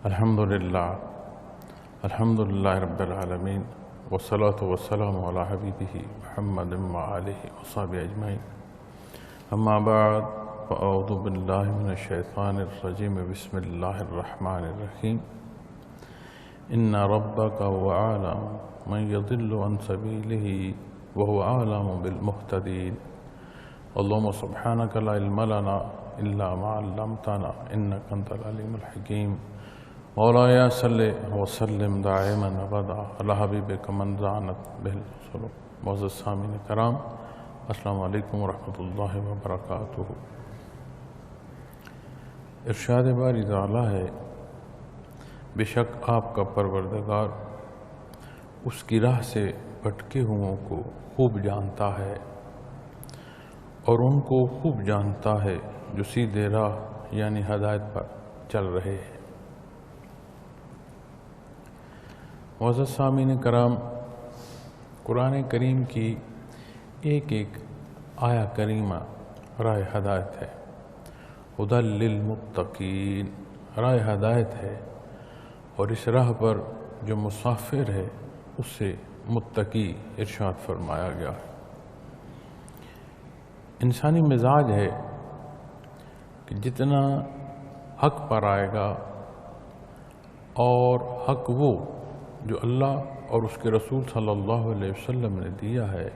الحمدللہ رب العالمین والصلاة والسلام علی حبیبہ محمد وآلہ وصحبہ اجمعین اما بعد فاعوذ باللہ من الشیطان الرجیم بسم اللہ الرحمن الرحیم ان ربک هو اعلم من یضل عن سبیلہ وهو اعلم بالمہتدین اللہم سبحانک لا علم لنا الا ما علمتنا انک انت العلیم الحکیم مولایا صلی وسلم دائما ابدا علی حبیبک من زانت بہ القلوب۔ معزز سامعین کرام، السلام علیکم ورحمۃ اللہ وبرکاتہ۔ ارشاد باری تعالی ہے، بے شک آپ کا پروردگار اس کی راہ سے بھٹکے ہوئوں کو خوب جانتا ہے اور ان کو خوب جانتا ہے جو سیدھے راہ یعنی ہدایت پر چل رہے ہیں۔ معزز سامعین کرام، قرآن کریم کی ایک ایک آیہ کریمہ راہ ہدایت ہے، ہدی للمتقین، راہ ہدایت ہے، اور اس راہ پر جو مسافر ہے اس سے متقی ارشاد فرمایا گیا ہے۔ انسانی مزاج ہے کہ جتنا حق پر آئے گا اور حق وہ جو اللہ اور اس کے رسول صلی اللہ علیہ وسلم نے دیا ہے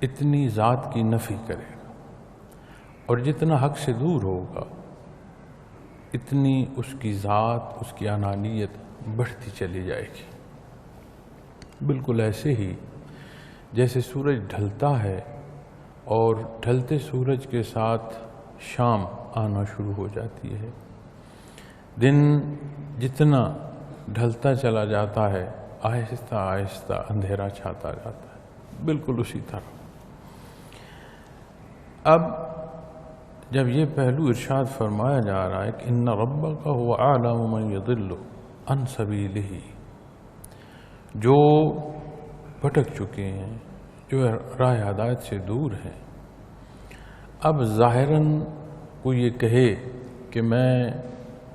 اتنی ذات کی نفی کرے گا، اور جتنا حق سے دور ہوگا اتنی اس کی ذات، اس کی انانیت بڑھتی چلی جائے گی۔ بالکل ایسے ہی جیسے سورج ڈھلتا ہے اور ڈھلتے سورج کے ساتھ شام آنا شروع ہو جاتی ہے، دن جتنا ڈھلتا چلا جاتا ہے آہستہ آہستہ اندھیرا چھاتا جاتا ہے، بالکل اسی طرح۔ اب جب یہ پہلو ارشاد فرمایا جا رہا ہے کہ ان ربک هو اعلم من یضل عن سبیلہ، جو بھٹک چکے ہیں، جو راہ ہدایت سے دور ہیں، اب ظاہراً کوئی یہ کہے کہ میں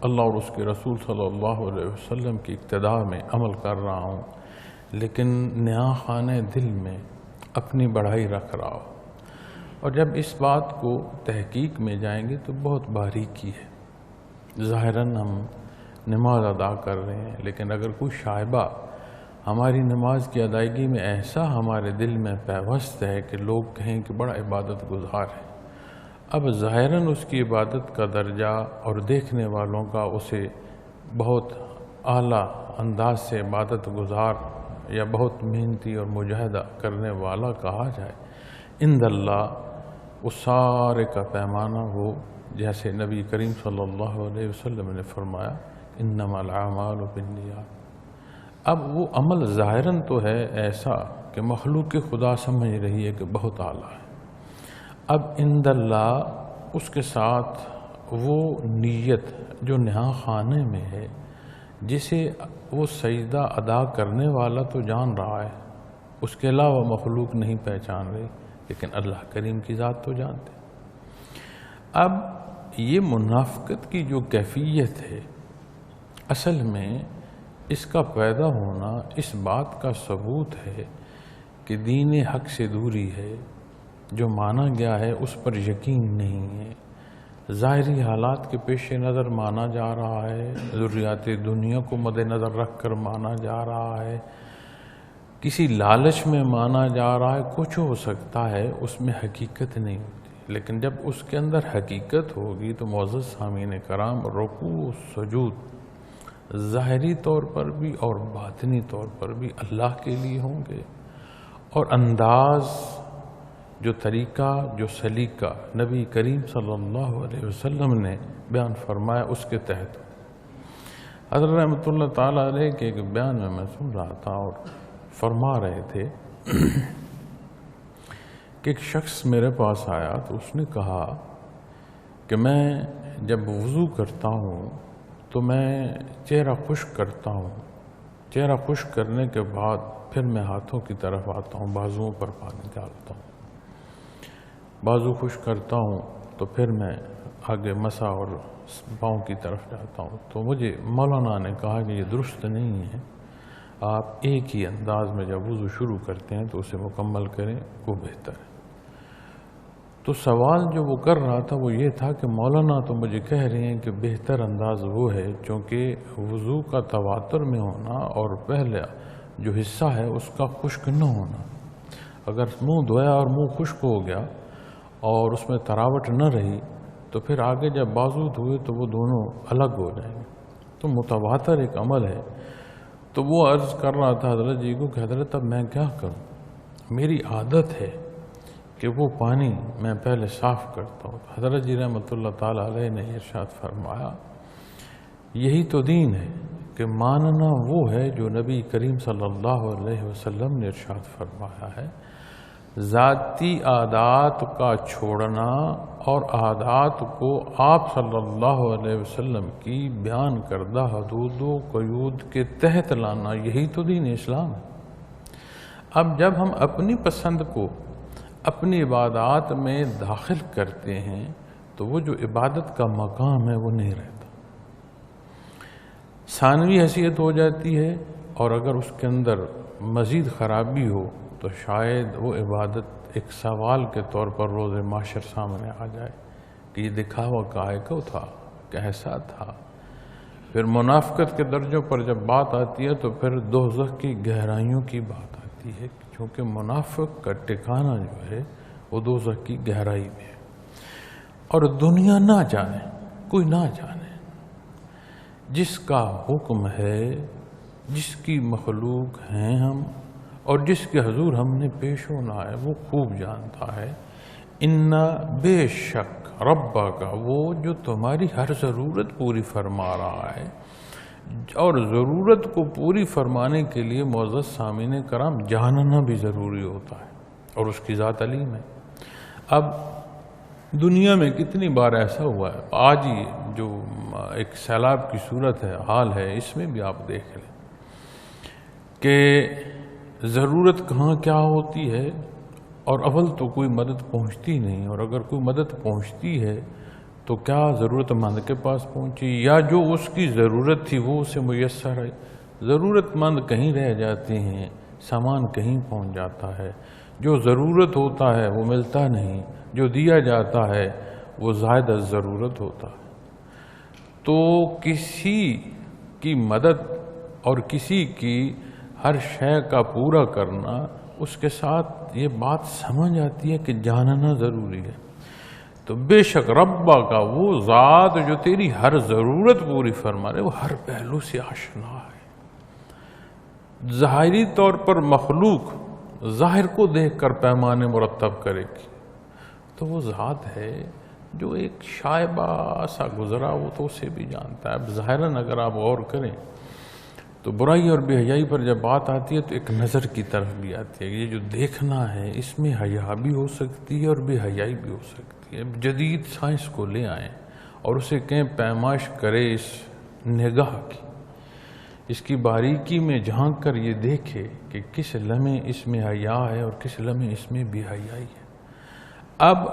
اللہ اور اس کے رسول صلی اللہ علیہ وسلم کی اقتداء میں عمل کر رہا ہوں، لیکن نیا خانہ دل میں اپنی بڑائی رکھ رہا ہوں، اور جب اس بات کو تحقیق میں جائیں گے تو بہت باریکی ہے۔ ظاہراً ہم نماز ادا کر رہے ہیں، لیکن اگر کوئی شائبہ ہماری نماز کی ادائیگی میں ایسا ہمارے دل میں پیوست ہے کہ لوگ کہیں کہ بڑا عبادت گزار ہے، اب ظاہراً اس کی عبادت کا درجہ اور دیکھنے والوں کا اسے بہت اعلیٰ انداز سے عبادت گزار یا بہت محنتی اور مجاہدہ کرنے والا کہا جائے، عند اللہ اس سارے کا پیمانہ ہو، جیسے نبی کریم صلی اللہ علیہ وسلم نے فرمایا انما الاعمال بالنیات۔ اب وہ عمل ظاہراً تو ہے ایسا کہ مخلوق خدا سمجھ رہی ہے کہ بہت اعلیٰ ہے، اب عند اللہ اس کے ساتھ وہ نیت جو نہا خانے میں ہے، جسے وہ سجدہ ادا کرنے والا تو جان رہا ہے، اس کے علاوہ مخلوق نہیں پہچان رہی، لیکن اللہ کریم کی ذات تو جانتے۔ اب یہ منافقت کی جو کیفیت ہے، اصل میں اس کا پیدا ہونا اس بات کا ثبوت ہے کہ دین حق سے دوری ہے، جو مانا گیا ہے اس پر یقین نہیں ہے، ظاہری حالات کے پیش نظر مانا جا رہا ہے، ضروریات دنیا کو مد نظر رکھ کر مانا جا رہا ہے، کسی لالچ میں مانا جا رہا ہے، کچھ ہو سکتا ہے اس میں حقیقت نہیں ہوتی، لیکن جب اس کے اندر حقیقت ہوگی تو معزز سامعین کرام، رکوع و سجود ظاہری طور پر بھی اور باطنی طور پر بھی اللہ کے لیے ہوں گے، اور انداز جو طریقہ، جو سلیقہ نبی کریم صلی اللہ علیہ وسلم نے بیان فرمایا اس کے تحت۔ حضرت رحمۃ اللہ تعالیٰ علیہ کے ایک بیان میں سن رہا تھا اور فرما رہے تھے کہ ایک شخص میرے پاس آیا تو اس نے کہا کہ میں جب وضو کرتا ہوں تو میں چہرہ خشک کرتا ہوں، چہرہ خشک کرنے کے بعد پھر میں ہاتھوں کی طرف آتا ہوں، بازوؤں پر پانی ڈالتا ہوں، بازو خشک کرتا ہوں تو پھر میں آگے مسا اور پاؤں کی طرف جاتا ہوں تو مجھے مولانا نے کہا کہ یہ درست نہیں ہے، آپ ایک ہی انداز میں جب وضو شروع کرتے ہیں تو اسے مکمل کریں، وہ بہتر ہے۔ تو سوال جو وہ کر رہا تھا وہ یہ تھا کہ مولانا تو مجھے کہہ رہے ہیں کہ بہتر انداز وہ ہے چونکہ وضو کا تواتر میں ہونا اور پہلا جو حصہ ہے اس کا خشک نہ ہونا، اگر منہ دھویا اور منہ خشک ہو گیا اور اس میں تراوٹ نہ رہی تو پھر آگے جب بازو دھوئے تو وہ دونوں الگ ہو جائیں گے۔ تو متواتر ایک عمل ہے۔ تو وہ عرض کر رہا تھا حضرت جی کو کہ حضرت اب میں کیا کروں، میری عادت ہے کہ وہ پانی میں پہلے صاف کرتا ہوں۔ حضرت جی رحمۃ اللہ تعالیٰ علیہ نے ارشاد فرمایا یہی تو دین ہے کہ ماننا وہ ہے جو نبی کریم صلی اللہ علیہ وسلم نے ارشاد فرمایا ہے، ذاتی عادات کا چھوڑنا اور عادات کو آپ صلی اللہ علیہ وسلم کی بیان کردہ حدود و قیود کے تحت لانا، یہی تو دین اسلام ہے۔ اب جب ہم اپنی پسند کو اپنی عبادات میں داخل کرتے ہیں تو وہ جو عبادت کا مقام ہے وہ نہیں رہتا، ثانوی حیثیت ہو جاتی ہے، اور اگر اس کے اندر مزید خرابی ہو تو شاید وہ عبادت ایک سوال کے طور پر روز محشر سامنے آ جائے کہ یہ دکھاوا کاہے کو تھا، کیسا تھا۔ پھر منافقت کے درجوں پر جب بات آتی ہے تو پھر دوزخ کی گہرائیوں کی بات آتی ہے، کیونکہ منافق کا ٹھکانہ جو ہے وہ دوزخ کی گہرائی میں ہے۔ اور دنیا نہ جانے، کوئی نہ جانے، جس کا حکم ہے، جس کی مخلوق ہیں ہم اور جس کے حضور ہم نے پیش ہونا ہے، وہ خوب جانتا ہے۔ ان بے شک ربا کا، وہ جو تمہاری ہر ضرورت پوری فرما رہا ہے، اور ضرورت کو پوری فرمانے کے لیے معزز سامعین کرام جاننا بھی ضروری ہوتا ہے، اور اس کی ذات علیم ہے۔ اب دنیا میں کتنی بار ایسا ہوا ہے، آج ہی جو ایک سیلاب کی صورت ہے، حال ہے، اس میں بھی آپ دیکھ لیں کہ ضرورت کہاں کیا ہوتی ہے، اور اول تو کوئی مدد پہنچتی نہیں، اور اگر کوئی مدد پہنچتی ہے تو کیا ضرورت مند کے پاس پہنچی، یا جو اس کی ضرورت تھی وہ اسے میسر ہے۔ ضرورت مند کہیں رہ جاتے ہیں، سامان کہیں پہنچ جاتا ہے، جو ضرورت ہوتا ہے وہ ملتا نہیں، جو دیا جاتا ہے وہ زائد از ضرورت ہوتا ہے۔ تو کسی کی مدد اور کسی کی ہر شے کا پورا کرنا، اس کے ساتھ یہ بات سمجھ آتی ہے کہ جاننا ضروری ہے۔ تو بے شک ربا کا، وہ ذات جو تیری ہر ضرورت پوری فرما رہے، وہ ہر پہلو سے آشنا ہے۔ ظاہری طور پر مخلوق ظاہر کو دیکھ کر پیمانے مرتب کرے گی، تو وہ ذات ہے جو ایک شائبہ سا گزرا، وہ تو اسے بھی جانتا ہے۔ اب ظاہراً اگر آپ غور کریں تو برائی اور بے حیائی پر جب بات آتی ہے تو ایک نظر کی طرف بھی آتی ہے، یہ جو دیکھنا ہے اس میں حیا بھی ہو سکتی ہے اور بے حیائی بھی ہو سکتی ہے۔ جدید سائنس کو لے آئیں اور اسے کہیں پیمائش کرے اس نگاہ کی، اس کی باریکی میں جھانک کر یہ دیکھے کہ کس لمحے اس میں حیا ہے اور کس لمحے اس میں بے حیائی ہے۔ اب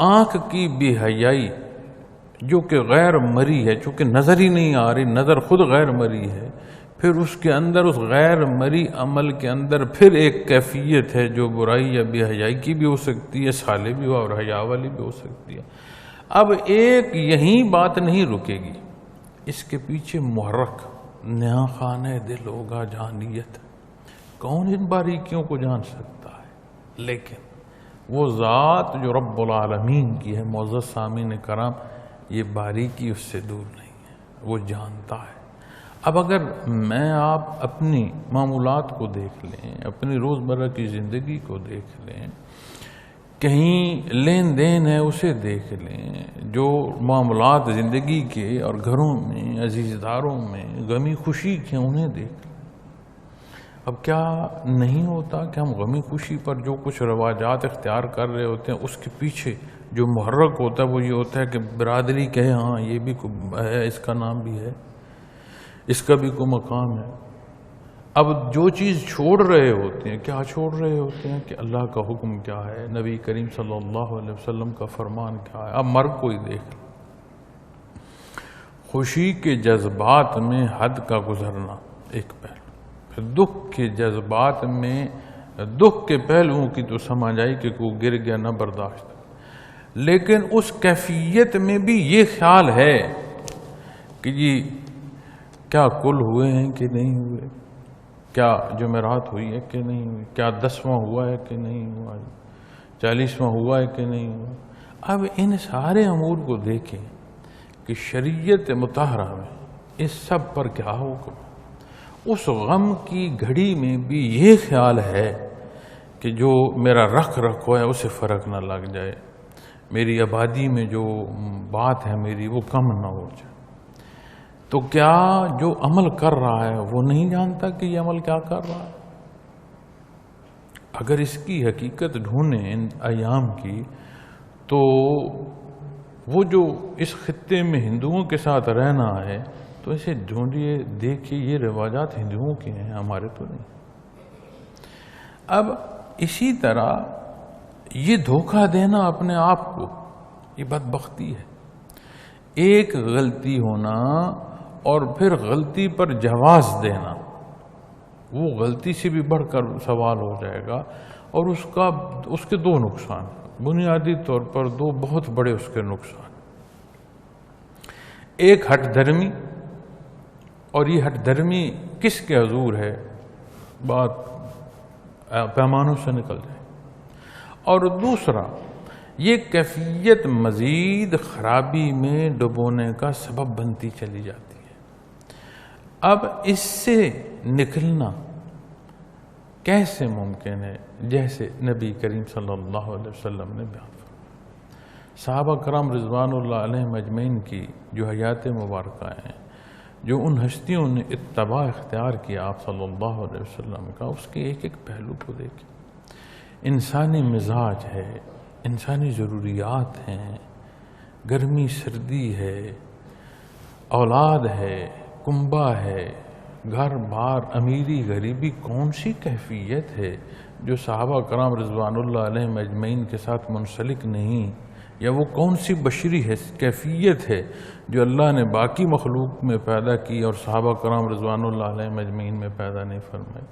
آنکھ کی بے حیائی جو کہ غیر مری ہے، چونکہ نظر ہی نہیں آ رہی، نظر خود غیر مری ہے، پھر اس کے اندر، اس غیر مری عمل کے اندر پھر ایک کیفیت ہے جو برائی یا بے حیائی کی بھی ہو سکتی ہے، صالح بھی اور حیا والی بھی ہو سکتی ہے۔ اب ایک یہیں بات نہیں رکے گی، اس کے پیچھے محرک نیا خانہ دل ہوگا جانیت۔ کون ان باریکیوں کو جان سکتا ہے؟ لیکن وہ ذات جو رب العالمین کی ہے، معزز سامعین کرام، یہ باریکی اس سے دور نہیں ہے، وہ جانتا ہے۔ اب اگر میں آپ اپنی معمولات کو دیکھ لیں، اپنی روزمرہ کی زندگی کو دیکھ لیں، کہیں لین دین ہے اسے دیکھ لیں، جو معاملات زندگی کے اور گھروں میں، عزیزداروں میں غمی خوشی کے، انہیں دیکھ لیں۔ اب کیا نہیں ہوتا کہ ہم غمی خوشی پر جو کچھ رواجات اختیار کر رہے ہوتے ہیں، اس کے پیچھے جو محرک ہوتا ہے وہ یہ ہوتا ہے کہ برادری کہے ہاں یہ بھی ہے، اس کا نام بھی ہے، اس کا بھی کوئی مقام ہے۔ اب جو چیز چھوڑ رہے ہوتے ہیں، کیا چھوڑ رہے ہوتے ہیں کہ اللہ کا حکم کیا ہے، نبی کریم صلی اللہ علیہ وسلم کا فرمان کیا ہے۔ اب مرگ کوئی دیکھ لیں، خوشی کے جذبات میں حد کا گزرنا ایک پہلو، پھر دکھ کے جذبات میں دکھ کے پہلوؤں کی تو سمجھ آئی کہ کوئی گر گیا نہ برداشت، لیکن اس کیفیت میں بھی یہ خیال ہے کہ جی کیا کل ہوئے ہیں کہ نہیں ہوئے، کیا جمعرات ہوئی ہے کہ نہیں ہوئی، کیا 10واں ہوا ہے کہ نہیں ہوا، 40واں ہوا ہے کہ نہیں ہوا۔ اب ان سارے امور کو دیکھیں کہ شریعت مطہرہ میں اس سب پر کیا حکم، اس غم کی گھڑی میں بھی یہ خیال ہے کہ جو میرا رکھ ہوا ہے اسے فرق نہ لگ جائے، میری آبادی میں جو بات ہے میری وہ کم نہ ہو جائے۔ تو کیا جو عمل کر رہا ہے وہ نہیں جانتا کہ یہ عمل کیا کر رہا ہے؟ اگر اس کی حقیقت ڈھونڈیں ان ایام کی، تو وہ جو اس خطے میں ہندوؤں کے ساتھ رہنا ہے تو اسے ڈھونڈیے، دیکھیے یہ رواجات ہندوؤں کے ہیں، ہمارے تو نہیں۔ اب اسی طرح یہ دھوکہ دینا اپنے آپ کو، یہ بدبختی ہے۔ ایک غلطی ہونا اور پھر غلطی پر جواز دینا، وہ غلطی سے بھی بڑھ کر سوال ہو جائے گا، اور اس کے دو نقصان، بنیادی طور پر دو بہت بڑے اس کے نقصان۔ ایک ہٹ دھرمی، اور یہ ہٹ دھرمی کس کے حضور ہے، بات پیمانوں سے نکل جائے، اور دوسرا یہ کیفیت مزید خرابی میں ڈبونے کا سبب بنتی چلی جاتی ہے۔ اب اس سے نکلنا کیسے ممکن ہے؟ جیسے نبی کریم صلی اللہ علیہ وسلم نے بیان فرمایا، صحابہ کرام رضوان اللہ علیہم اجمعین کی جو حیات مبارکہ ہیں، جو ان ہستیوں نے اتباع اختیار کیا آپ صلی اللہ علیہ وسلم کا، اس کے ایک ایک پہلو کو دیکھیں۔ انسانی مزاج ہے، انسانی ضروریات ہیں، گرمی سردی ہے، اولاد ہے، کنبہ ہے، گھر بار، امیری غریبی، کون سی کیفیت ہے جو صحابہ کرام رضوان اللہ علیہم اجمعین کے ساتھ منسلک نہیں، یا وہ کون سی بشری کیفیت ہے جو اللہ نے باقی مخلوق میں پیدا کی اور صحابہ کرام رضوان اللہ علیہم اجمعین میں پیدا نہیں فرمائی؟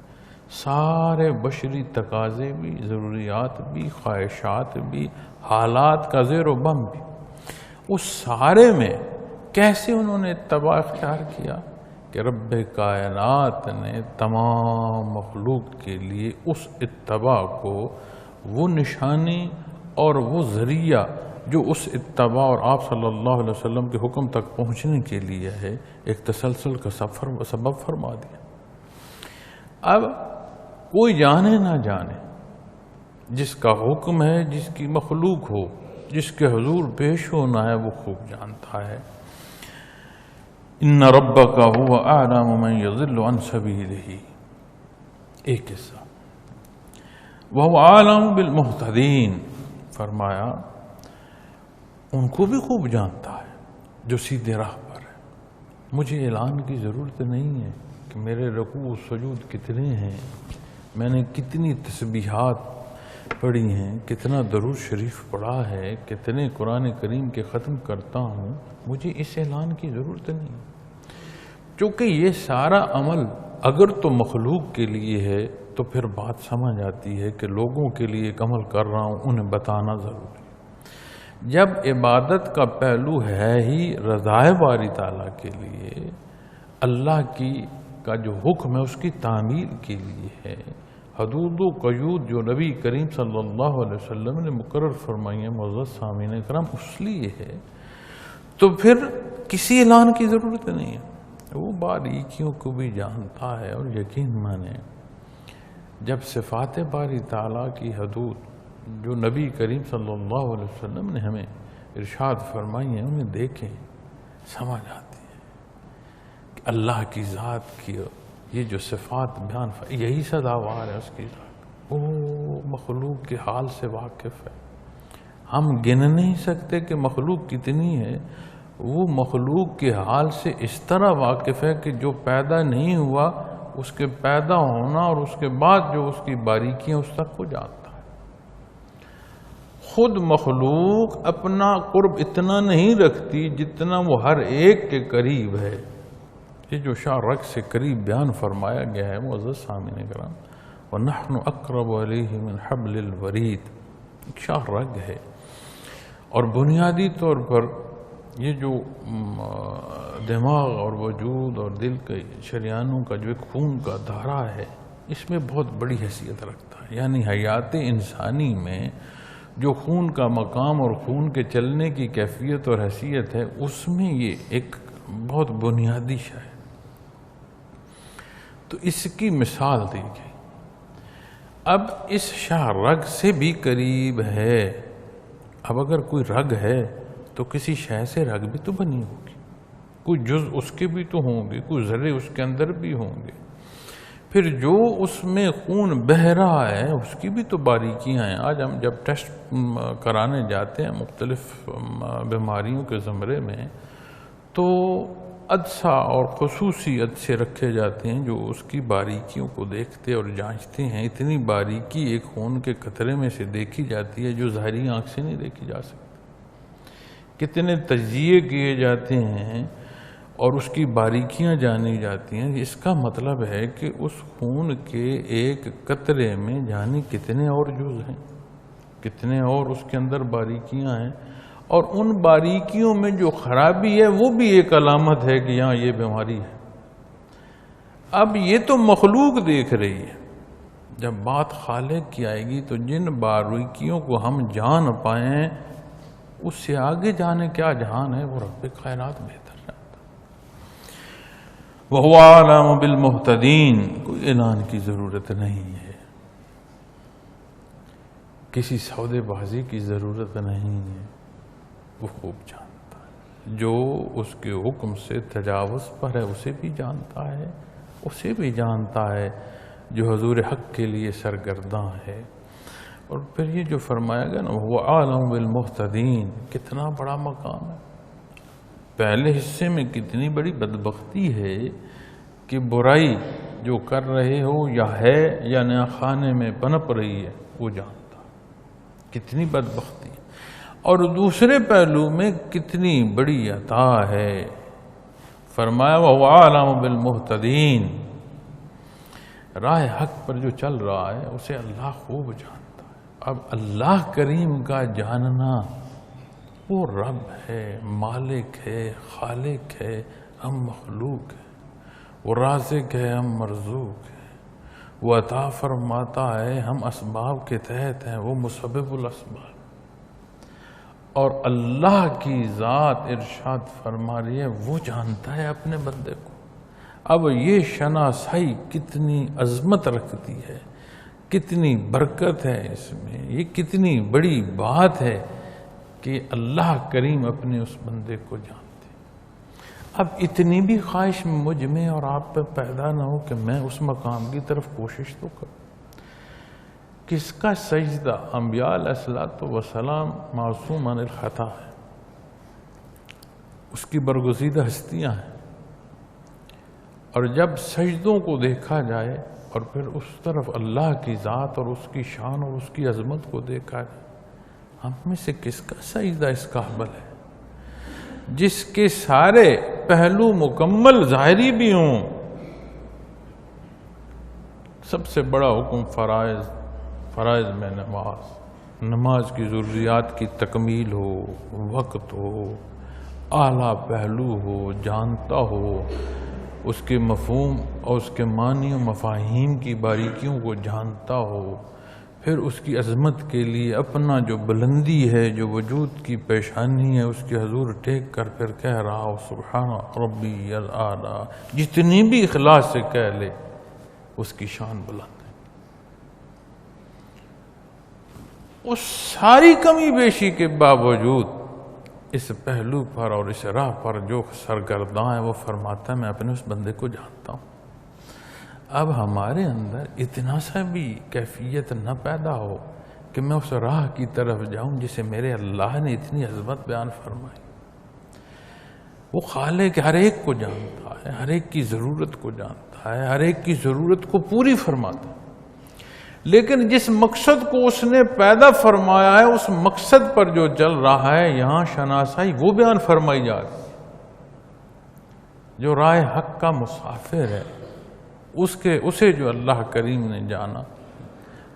سارے بشری تقاضے بھی، ضروریات بھی، خواہشات بھی، حالات کا زیر و بم بھی، اس سارے میں کیسے انہوں نے اتباع اختیار کیا کہ رب کائنات نے تمام مخلوق کے لیے اس اتباع کو وہ نشانی اور وہ ذریعہ جو اس اتباع اور آپ صلی اللہ علیہ وسلم کے حکم تک پہنچنے کے لیے ہے، ایک تسلسل کا سبب فرما دیا۔ اب کوئی جانے نہ جانے، جس کا حکم ہے، جس کی مخلوق ہو، جس کے حضور پیش ہونا ہے، وہ خوب جانتا ہے۔ ان ربک هو اعلم من یضل عن سبیلہ، ایک قصہ، وہو اعلم بالمہتدین، فرمایا ان کو بھی خوب جانتا ہے جو سیدھے راہ پر ہے۔ مجھے اعلان کی ضرورت نہیں ہے کہ میرے رکوع و سجود کتنے ہیں، میں نے کتنی تسبیحات پڑھی ہیں، کتنا درود شریف پڑھا ہے، کتنے قرآن کریم کے ختم کرتا ہوں، مجھے اس اعلان کی ضرورت نہیں، چونکہ یہ سارا عمل اگر تو مخلوق کے لیے ہے تو پھر بات سمجھ آتی ہے کہ لوگوں کے لیے ایک عمل کر رہا ہوں، انہیں بتانا ضروری۔ جب عبادت کا پہلو ہے ہی رضائے باری تعالیٰ کے لیے، اللہ کا جو حکم ہے اس کی تعمیل کے لیے ہے، حدود و قیود جو نبی کریم صلی اللہ علیہ وسلم نے مقرر فرمائی ہیں معزز سامعین کرام، اس لیے ہے، تو پھر کسی اعلان کی ضرورت نہیں ہے۔ وہ باریکیوں کو بھی جانتا ہے، اور یقین مانے جب صفات باری تعالیٰ کی حدود جو نبی کریم صلی اللہ علیہ وسلم نے ہمیں ارشاد فرمائی ہیں انہیں دیکھیں، سمجھ آتی ہے کہ اللہ کی ذات کی یہ جو صفات بیان یہی سزاوار ہے اس کی ذات، وہ مخلوق کے حال سے واقف ہے۔ ہم گن نہیں سکتے کہ مخلوق کتنی ہے، وہ مخلوق کے حال سے اس طرح واقف ہے کہ جو پیدا نہیں ہوا اس کے پیدا ہونا اور اس کے بعد جو اس کی باریکیاں اس تک کو جانتا ہے۔ خود مخلوق اپنا قرب اتنا نہیں رکھتی جتنا وہ ہر ایک کے قریب ہے۔ یہ جو شاہ رگ سے قریب بیان فرمایا گیا ہے معزز سامعین کرام، وَنَحْنُ أَقْرَبُ عَلَيْهِ مِنْ حَبْلِ الْوَرِيدِ، ایک شاہ رگ ہے۔ اور بنیادی طور پر یہ جو دماغ اور وجود اور دل کے شریانوں کا جو ایک خون کا دھارا ہے، اس میں بہت بڑی حیثیت رکھتا ہے۔ یعنی حیات انسانی میں جو خون کا مقام اور خون کے چلنے کی کیفیت اور حیثیت ہے، اس میں یہ ایک بہت بنیادی شے ہے۔ تو اس کی مثال دی گئی۔ اب اس شاہ رگ سے بھی قریب ہے۔ اب اگر کوئی رگ ہے تو کسی شے سے رگ بھی تو بنی ہوگی، کوئی جز اس کے بھی تو ہوں گے، کوئی ذرے اس کے اندر بھی ہوں گے۔ پھر جو اس میں خون بہہ رہا ہے اس کی بھی تو باریکیاں ہیں۔ آج ہم جب ٹیسٹ کرانے جاتے ہیں مختلف بیماریوں کے زمرے میں، تو عدسہ اور خصوصی عدسے رکھے جاتے ہیں جو اس کی باریکیوں کو دیکھتے اور جانچتے ہیں۔ اتنی باریکی ایک خون کے قطرے میں سے دیکھی جاتی ہے جو ظاہری آنکھ سے نہیں دیکھی جا سکتی۔ کتنے تجزیے کیے جاتے ہیں اور اس کی باریکیاں جانی جاتی ہیں۔ اس کا مطلب ہے کہ اس خون کے ایک قطرے میں جانی کتنے اور جز ہیں، کتنے اور اس کے اندر باریکیاں ہیں، اور ان باریکیوں میں جو خرابی ہے وہ بھی ایک علامت ہے کہ یہاں یہ بیماری ہے۔ اب یہ تو مخلوق دیکھ رہی ہے، جب بات خالق کی آئے گی تو جن باریکیوں کو ہم جان پائیں اس سے آگے جانے کیا جہان ہے، وہ رب کائنات بہتر جانتا ہے۔ وَهُوَ أَعْلَمُ بِالْمُهْتَدِينَ، کوئی اعلان کی ضرورت نہیں ہے، کسی سودے بازی کی ضرورت نہیں ہے، وہ خوب جانتا ہے۔ جو اس کے حکم سے تجاوز پر ہے اسے بھی جانتا ہے، اسے بھی جانتا ہے جو حضور حق کے لیے سرگرداں ہے۔ اور پھر یہ جو فرمایا گیا نا وہ عالم بالمہتدین، کتنا بڑا مقام ہے۔ پہلے حصے میں کتنی بڑی بدبختی ہے کہ برائی جو کر رہے ہو یا ہے یا نیا خانے میں پنپ رہی ہے وہ جانتا، کتنی بدبختی۔ اور دوسرے پہلو میں کتنی بڑی عطا ہے، فرمایا وہ عالم بالمہتدین، راہ حق پر جو چل رہا ہے اسے اللہ خوب جانتا ہے۔ اب اللہ کریم کا جاننا، وہ رب ہے، مالک ہے، خالق ہے، ہم مخلوق ہے، وہ رازق ہے، ہم مرزوق ہے، وہ عطا فرماتا ہے، ہم اسباب کے تحت ہیں، وہ مسبب الاسباب۔ اور اللہ کی ذات ارشاد فرما رہی ہے وہ جانتا ہے اپنے بندے کو۔ اب یہ شناسائی کتنی عظمت رکھتی ہے، کتنی برکت ہے اس میں، یہ کتنی بڑی بات ہے کہ اللہ کریم اپنے اس بندے کو جانتے۔ اب اتنی بھی خواہش مجھ میں اور آپ پہ پیدا نہ ہو کہ میں اس مقام کی طرف کوشش تو کروں۔ کس کا سجدہ انبیاء علیہ السلام معصوم عن الخطا ہے، اس کی برگزیدہ ہستیاں ہیں، اور جب سجدوں کو دیکھا جائے اور پھر اس طرف اللہ کی ذات اور اس کی شان اور اس کی عظمت کو دیکھا جائے، ہم میں سے کس کا سجدہ اس قابل ہے جس کے سارے پہلو مکمل ظاہری بھی ہوں؟ سب سے بڑا حکم فرائض میں نماز کی ضروریات کی تکمیل ہو، وقت ہو، اعلیٰ پہلو ہو، جانتا ہو، اس کے مفہوم اور اس کے معنی و مفاہیم کی باریکیوں کو جانتا ہو، پھر اس کی عظمت کے لیے اپنا جو بلندی ہے، جو وجود کی پیشانی ہے، اس کے حضور ٹیک کر پھر کہہ رہا ہو سبحان ربی الاعلیٰ، جتنی بھی اخلاص سے کہہ لے اس کی شان بلند ہے۔ اس ساری کمی بیشی کے باوجود اس پہلو پر اور اس راہ پر جو سرگرداں ہے وہ فرماتا ہے میں اپنے اس بندے کو جانتا ہوں۔ اب ہمارے اندر اتنا سا بھی کیفیت نہ پیدا ہو کہ میں اس راہ کی طرف جاؤں جسے میرے اللہ نے اتنی عظمت بیان فرمائی۔ وہ خالق ہر ایک کو جانتا ہے، ہر ایک کی ضرورت کو جانتا ہے، ہر ایک کی ضرورت کو پوری فرماتا ہے۔ لیکن جس مقصد کو اس نے پیدا فرمایا ہے اس مقصد پر جو چل رہا ہے یہاں شناسائی وہ بیان فرمائی جا رہی ہے۔ جو راہ حق کا مسافر ہے اسے جو اللہ کریم نے جانا،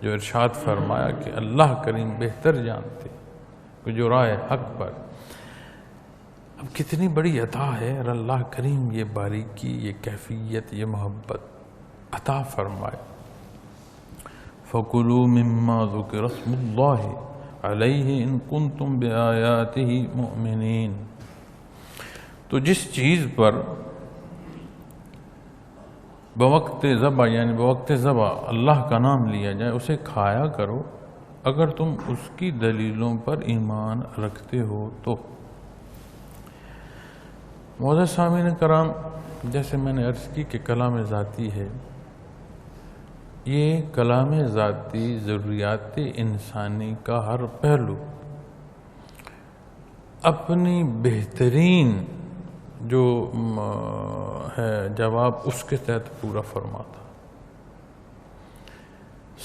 جو ارشاد فرمایا کہ اللہ کریم بہتر جانتے کہ جو راہ حق پر، اب کتنی بڑی عطا ہے اور اللہ کریم یہ باریکی، یہ کیفیت، یہ محبت عطا فرمائے۔ فَكُلُوا مِمَّا ذُكِرَ اسْمُ اللَّهِ عَلَيْهِ إِن كُنتُم بِآيَاتِهِ مُؤْمِنِينَ، تو جس چیز پر بوقت ذبح یعنی بوقت ذبح اللہ کا نام لیا جائے اسے کھایا کرو اگر تم اس کی دلیلوں پر ایمان رکھتے ہو تو۔ معزز سامعین کرام، جیسے میں نے عرض کی کہ کلام ذاتی ہے، یہ کلام ذاتی ضروریات انسانی کا ہر پہلو اپنی بہترین جو ہے جواب اس کے تحت پورا فرماتا،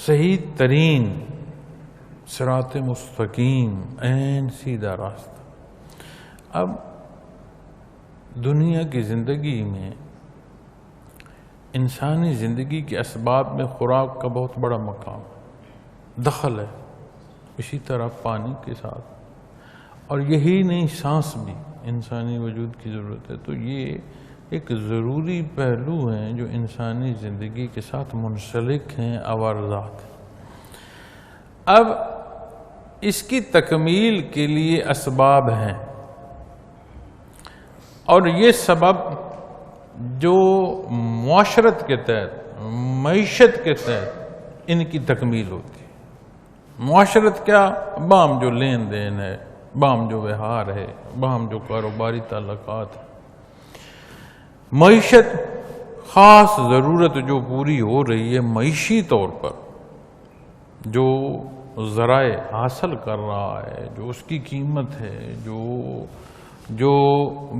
صحیح ترین صراط مستقیم، عین سیدھا راستہ۔ اب دنیا کی زندگی میں، انسانی زندگی کے اسباب میں خوراک کا بہت بڑا مقام دخل ہے، اسی طرح پانی کے ساتھ، اور یہی نہیں سانس بھی انسانی وجود کی ضرورت ہے، تو یہ ایک ضروری پہلو ہیں جو انسانی زندگی کے ساتھ منسلک ہیں، عوارضات۔ اب اس کی تکمیل کے لیے اسباب ہیں، اور یہ سبب جو معاشرت کے تحت، معیشت کے تحت ان کی تکمیل ہوتی ہے۔ معاشرت کیا؟ باہم جو لین دین ہے، باہم جو وہار ہے، باہم جو کاروباری تعلقات ہے۔ معیشت خاص ضرورت جو پوری ہو رہی ہے معیشی طور پر، جو ذرائع حاصل کر رہا ہے، جو اس کی قیمت ہے، جو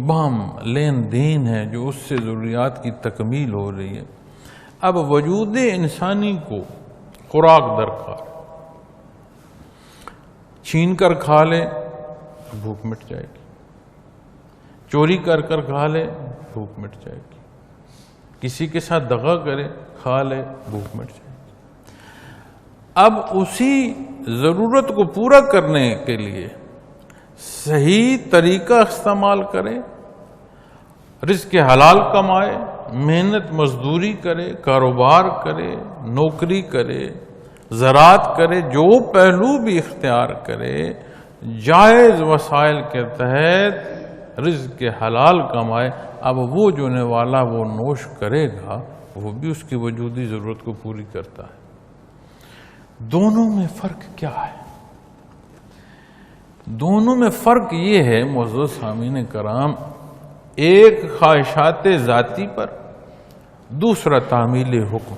باہم لین دین ہے، جو اس سے ضروریات کی تکمیل ہو رہی ہے۔ اب وجود انسانی کو خوراک درکار، چھین کر کھا لے بھوک مٹ جائے گی، چوری کر کر کھا لے بھوک مٹ جائے گی، کسی کے ساتھ دغا کرے کھا لے بھوک مٹ جائے گی۔ اب اسی ضرورت کو پورا کرنے کے لیے صحیح طریقہ استعمال کرے، رزق حلال کمائے، محنت مزدوری کرے، کاروبار کرے، نوکری کرے، زراعت کرے، جو پہلو بھی اختیار کرے، جائز وسائل کے تحت رزق حلال کمائے۔ اب وہ جو والا وہ نوش کرے گا وہ بھی اس کی وجودی ضرورت کو پوری کرتا ہے۔ دونوں میں فرق کیا ہے؟ دونوں میں فرق یہ ہے معزز سامعین کرام، ایک خواہشات ذاتی پر، دوسرا تعمیل حکم۔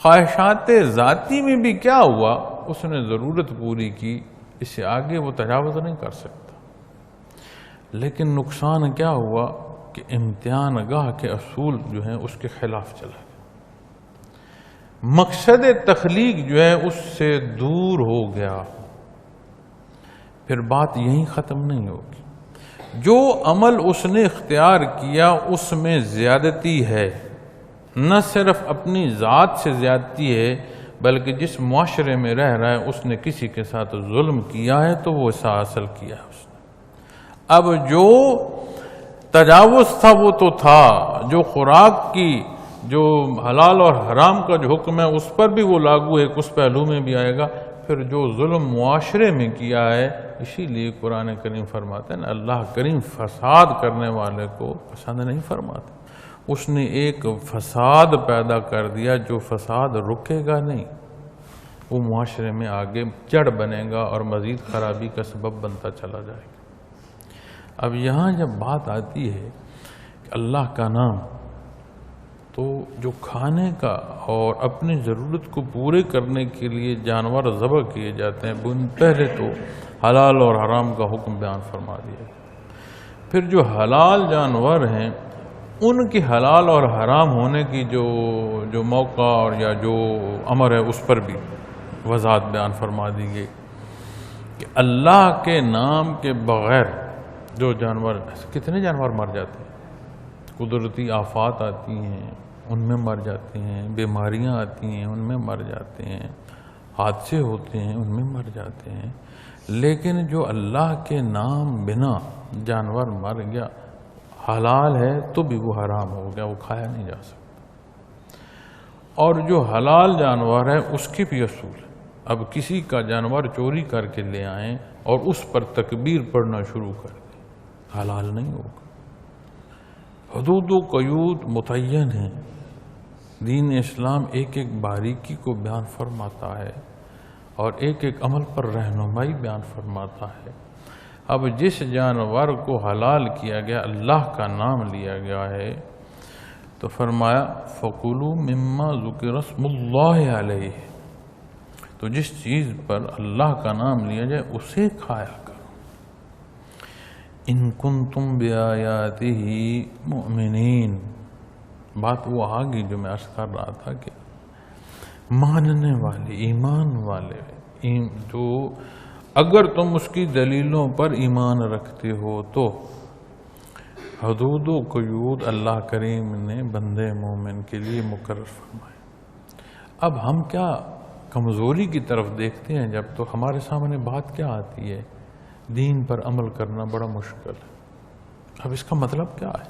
خواہشات ذاتی میں بھی کیا ہوا؟ اس نے ضرورت پوری کی، اس سے آگے وہ تجاوز نہیں کر سکتا۔ لیکن نقصان کیا ہوا کہ امتحان گاہ کے اصول جو ہیں اس کے خلاف چلا گیا، مقصد تخلیق جو ہے اس سے دور ہو گیا۔ پھر بات یہیں ختم نہیں ہوگی، جو عمل اس نے اختیار کیا اس میں زیادتی ہے، نہ صرف اپنی ذات سے زیادتی ہے بلکہ جس معاشرے میں رہ رہا ہے اس نے کسی کے ساتھ ظلم کیا ہے تو وہ اسے حاصل کیا ہے اس نے۔ اب جو تجاوز تھا وہ تو تھا، جو خوراک کی جو حلال اور حرام کا جو حکم ہے اس پر بھی وہ لاگو ہے، اس پہلو میں بھی آئے گا۔ پھر جو ظلم معاشرے میں کیا ہے، اسی لیے قرآن کریم فرماتا ہے نا، اللہ کریم فساد کرنے والے کو پسند نہیں فرماتا۔ اس نے ایک فساد پیدا کر دیا جو فساد رکے گا نہیں، وہ معاشرے میں آگے جڑ بنے گا اور مزید خرابی کا سبب بنتا چلا جائے گا۔ اب یہاں جب بات آتی ہے کہ اللہ کا نام، تو جو کھانے کا اور اپنی ضرورت کو پورے کرنے کے لیے جانور ذبح کیے جاتے ہیں، پہلے تو حلال اور حرام کا حکم بیان فرما دیا۔ پھر جو حلال جانور ہیں ان کی حلال اور حرام ہونے کی جو موقع اور یا جو امر ہے اس پر بھی وضاحت بیان فرما دی گئی کہ اللہ کے نام کے بغیر جو جانور، کتنے جانور مر جاتے ہیں، قدرتی آفات آتی ہیں ان میں مر جاتے ہیں، بیماریاں آتی ہیں ان میں مر جاتے ہیں، حادثے ہوتے ہیں ان میں مر جاتے ہیں، لیکن جو اللہ کے نام بنا جانور مر گیا، حلال ہے تو بھی وہ حرام ہو گیا، وہ کھایا نہیں جا سکتا۔ اور جو حلال جانور ہے اس کے بھی اصول ہے۔ اب کسی کا جانور چوری کر کے لے آئیں اور اس پر تکبیر پڑھنا شروع کر دیں، حلال نہیں ہوگا۔ حدود و قیود متعین ہیں، دین اسلام ایک ایک باریکی کو بیان فرماتا ہے اور ایک ایک عمل پر رہنمائی بیان فرماتا ہے۔ اب جس جانور کو حلال کیا گیا، اللہ کا نام لیا گیا ہے، تو فرمایا فَقُلُوا مِمَّا ذُكِرَ اسْمُ اللَّهِ عَلَيْهِ، تو جس چیز پر اللہ کا نام لیا جائے اسے کھایا کرو۔ إِن كُنتُم بِآيَاتِهِ مُؤْمِنِينَ، بات وہ آگئی جو میں عرض کر رہا تھا کہ ماننے والے، ایمان والے، جو اگر تم اس کی دلیلوں پر ایمان رکھتے ہو تو حدود و قیود اللہ کریم نے بندے مومن کے لیے مقرر فرمائے۔ اب ہم کیا کمزوری کی طرف دیکھتے ہیں، جب تو ہمارے سامنے بات کیا آتی ہے، دین پر عمل کرنا بڑا مشکل ہے۔ اب اس کا مطلب کیا ہے؟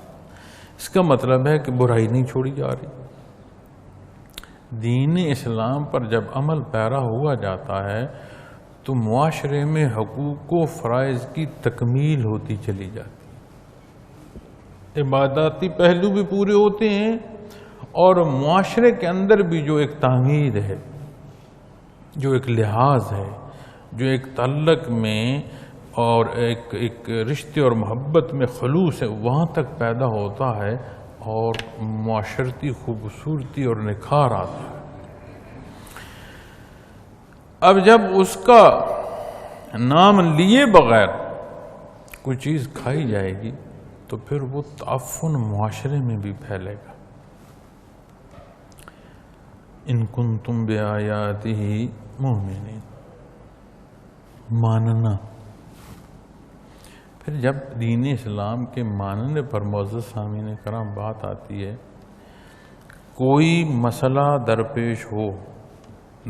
اس کا مطلب ہے کہ برائی نہیں چھوڑی جا رہی۔ دین اسلام پر جب عمل پیرا ہوا جاتا ہے تو معاشرے میں حقوق و فرائض کی تکمیل ہوتی چلی جاتی ہے، عباداتی پہلو بھی پورے ہوتے ہیں اور معاشرے کے اندر بھی جو ایک تعمیر ہے، جو ایک لحاظ ہے، جو ایک تعلق میں اور ایک رشتے اور محبت میں خلوص ہے، وہاں تک پیدا ہوتا ہے اور معاشرتی خوبصورتی اور نکھار آتا ہے۔ اب جب اس کا نام لیے بغیر کوئی چیز کھائی جائے گی تو پھر وہ تعفن معاشرے میں بھی پھیلے گا۔ ان کنتم بآیاتہ مؤمنین، ماننا۔ پھر جب دین اسلام کے ماننے پر معزز سامعین کرام بات آتی ہے، کوئی مسئلہ درپیش ہو،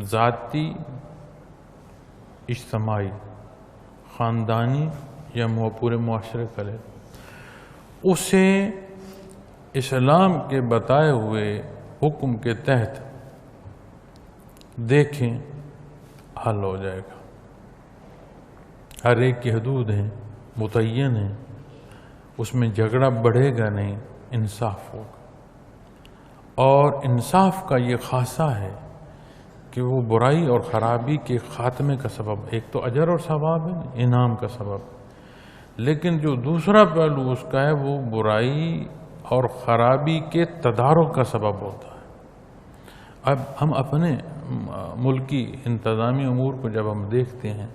ذاتی، اجتماعی، خاندانی یا پورے معاشرے کا لے، اسے اسلام کے بتائے ہوئے حکم کے تحت دیکھیں، حل ہو جائے گا۔ ہر ایک کی حدود ہیں، متعین ہیں، اس میں جھگڑا بڑھے گا نہیں، انصاف ہوگا۔ اور انصاف کا یہ خاصہ ہے کہ وہ برائی اور خرابی کے خاتمے کا سبب، ایک تو اجر اور ثواب ہے، انعام کا سبب، لیکن جو دوسرا پہلو اس کا ہے وہ برائی اور خرابی کے تدارک کا سبب ہوتا ہے۔ اب ہم اپنے ملکی انتظامی امور کو جب ہم دیکھتے ہیں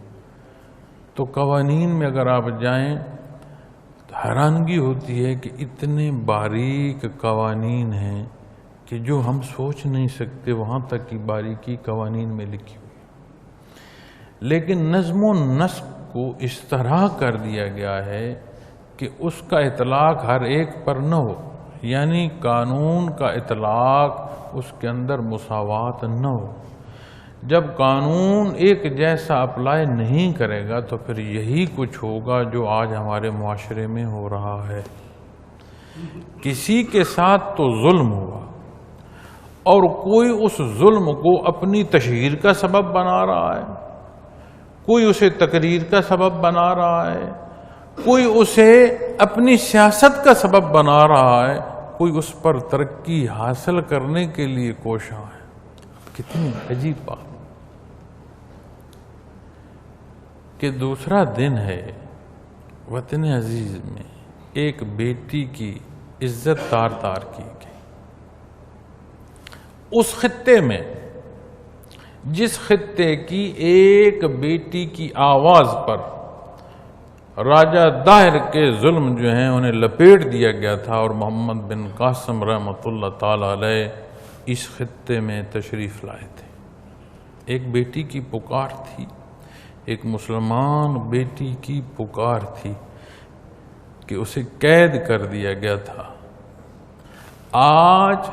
تو قوانین میں اگر آپ جائیں تو حیرانگی ہوتی ہے کہ اتنے باریک قوانین ہیں کہ جو ہم سوچ نہیں سکتے، وہاں تک کی باریکی قوانین میں لکھی ہوئی، لیکن نظم و نسق کو اس طرح کر دیا گیا ہے کہ اس کا اطلاق ہر ایک پر نہ ہو، یعنی قانون کا اطلاق اس کے اندر مساوات نہ ہو۔ جب قانون ایک جیسا اپلائی نہیں کرے گا تو پھر یہی کچھ ہوگا جو آج ہمارے معاشرے میں ہو رہا ہے۔ کسی کے ساتھ تو ظلم ہوا اور کوئی اس ظلم کو اپنی تشہیر کا سبب بنا رہا ہے، کوئی اسے تقریر کا سبب بنا رہا ہے، کوئی اسے اپنی سیاست کا سبب بنا رہا ہے، کوئی اس پر ترقی حاصل کرنے کے لیے کوشاں ہے۔ کتنی عجیب بات کہ دوسرا دن ہے وطن عزیز میں ایک بیٹی کی عزت تار تار کی گئی، اس خطے میں جس خطے کی ایک بیٹی کی آواز پر راجہ داہر کے ظلم جو ہیں انہیں لپیٹ دیا گیا تھا، اور محمد بن قاسم رحمۃ اللہ تعالی علیہ اس خطے میں تشریف لائے تھے۔ ایک بیٹی کی پکار تھی، ایک مسلمان بیٹی کی پکار تھی کہ اسے قید کر دیا گیا تھا۔ آج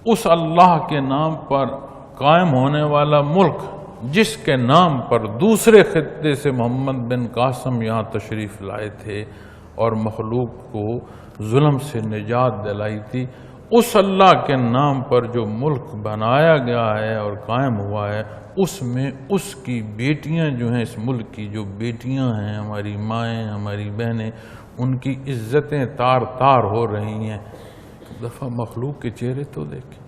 اس اللہ کے نام پر قائم ہونے والا ملک، جس کے نام پر دوسرے خطے سے محمد بن قاسم یہاں تشریف لائے تھے اور مخلوق کو ظلم سے نجات دلائی تھی، اس اللہ کے نام پر جو ملک بنایا گیا ہے اور قائم ہوا ہے، اس میں اس کی بیٹیاں جو ہیں، اس ملک کی جو بیٹیاں ہیں، ہماری مائیں، ہماری بہنیں، ان کی عزتیں تار تار ہو رہی ہیں۔ دفعہ مخلوق کے چہرے تو دیکھیں،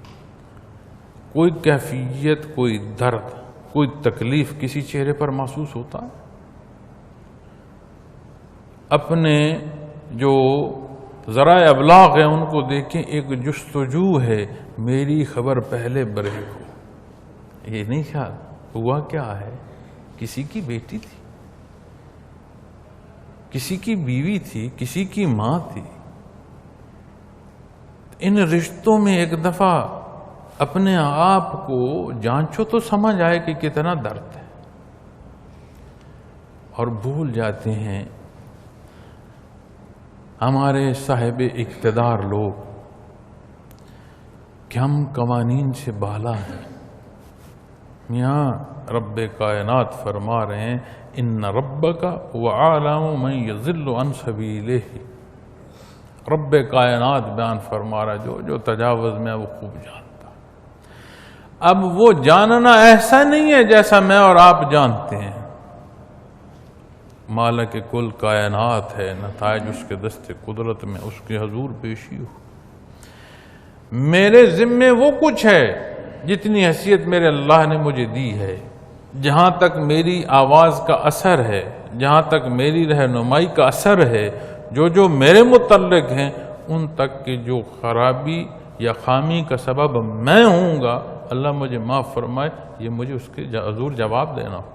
کوئی کیفیت، کوئی درد، کوئی تکلیف کسی چہرے پر محسوس ہوتا ہے؟ اپنے جو ذرائع ابلاغ ہیں ان کو دیکھیں، ایک جستجو ہے میری خبر پہلے برے کو۔ یہ نہیں خیال ہوا کیا ہے؟ کسی کی بیٹی تھی، کسی کی بیوی تھی، کسی کی ماں تھی۔ ان رشتوں میں ایک دفعہ اپنے آپ کو جانچو تو سمجھ آئے کہ کتنا درد ہے، اور بھول جاتے ہیں ہمارے صاحب اقتدار لوگ کہ ہم قوانین سے بالا ہیں۔ یہاں رب کائنات فرما رہے ہیں ان ربک وَأَعْلَمُ مَن يَضِلُّ عَن سَبِيلِهِ۔ رب کائنات بیان فرما رہا جو تجاوز میں وہ خوب جانتا۔ اب وہ جاننا ایسا نہیں ہے جیسا میں اور آپ جانتے ہیں۔ مالک کل کائنات ہے، نتائج اس کے دست قدرت میں اس کے حضور پیشی ہو۔ میرے ذمے وہ کچھ ہے جتنی حیثیت میرے اللہ نے مجھے دی ہے، جہاں تک میری آواز کا اثر ہے، جہاں تک میری رہنمائی کا اثر ہے، جو میرے متعلق ہیں، ان تک کہ جو خرابی یا خامی کا سبب میں ہوں گا، اللہ مجھے معاف فرمائے، یہ مجھے اس کے حضور جواب دینا ہو۔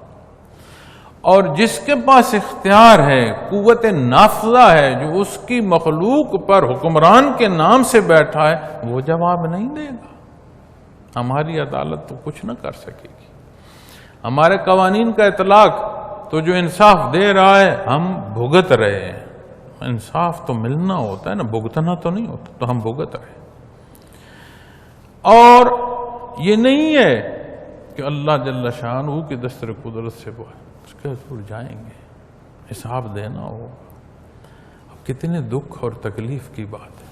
اور جس کے پاس اختیار ہے، قوت نافذہ ہے، جو اس کی مخلوق پر حکمران کے نام سے بیٹھا ہے، وہ جواب نہیں دے گا۔ ہماری عدالت تو کچھ نہ کر سکے گی، ہمارے قوانین کا اطلاق تو جو انصاف دے رہا ہے ہم بھگت رہے ہیں۔ انصاف تو ملنا ہوتا ہے نا، بھگتنا تو نہیں ہوتا، تو ہم بھگت رہے۔ اور یہ نہیں ہے کہ اللہ جل شانہ کی دستر قدرت سے وہ اس کے حضور جائیں گے، حساب دینا ہوگا۔ اب کتنے دکھ اور تکلیف کی بات ہے